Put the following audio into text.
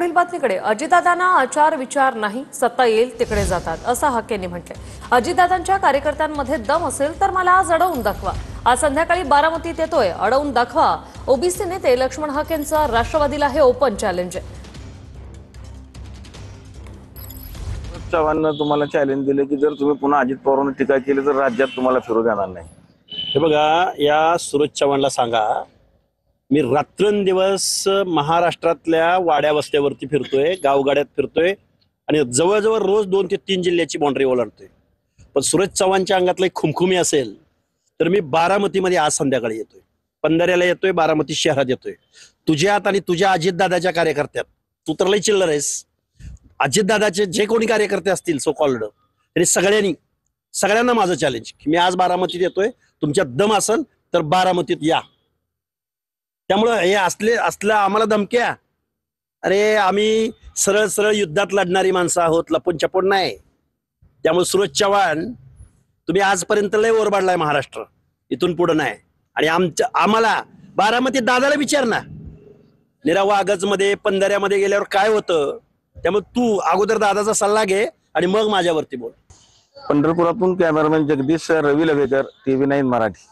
पुढील बातमीकडे. अजितदादांना आचार विचार नाही, सत्ता येईल तिकडे जातात असं हाकेंनी म्हटले. अजितदादांच्या कार्यकर्त्यांमध्ये दम असेल तर मला आज अडवून दाखवा. आज संध्याकाळी बारामतीत येतोय, अडवून दाखवा. ओबीसी नेते लक्ष्मण हाकेंचा राष्ट्रवादीला हे ओपन चॅलेंज आहे. चव्हाणनं तुम्हाला चॅलेंज दिले की जर तुम्ही पुन्हा अजित पवारांवर टीका केली तर राज्यात तुम्हाला फिरू देणार नाही. हे बघा, या सूरज चव्हाणला सांगा, मी रात्रंदिवस महाराष्ट्रातल्या वाड्या वस्त्यावरती फिरतोय, गावगाड्यात फिरतोय आणि जवळजवळ रोज 2 ते 3 जिल्ह्याची बाउंड्री ओलांडतोय. पण सूरज चव्हाणच्या अंगातलं एक खुमखुमी असेल तर मी बारामतीमध्ये आज संध्याकाळी येतोय, पंधऱ्याला येतोय, बारामती शहरात येतोय. तुझ्यात आणि तुझ्या अजितदादाच्या कार्यकर्त्यात तू तर लई चिल्लर आहेस. अजितदादाचे जे कोणी कार्यकर्ते असतील सो कॉल्ड, तरी सगळ्यांना माझं चॅलेंज की मी आज बारामतीत येतोय, तुमच्यात दम असेल तर बारामतीत या. त्यामुळं हे असलं आम्हाला धमक्या, अरे आम्ही सरळ सरळ युद्धात लढणारी माणसं आहोत, लपून छपून नाही. त्यामुळे सूरज चव्हाण, तुम्ही आजपर्यंत लय ओरबाडलाय महाराष्ट्र, इथून पुढे नाही. आणि आम्हाला बारामतीत दादाला विचार ना, निरावागज मध्ये पंधऱ्यामध्ये गेल्यावर काय होतं. त्यामुळे तू अगोदर दादाचा सल्ला घे आणि मग माझ्यावरती बोल. पंढरपुरातून कॅमेरामॅन जगदीश रवी लवेकर, TV9 मराठी.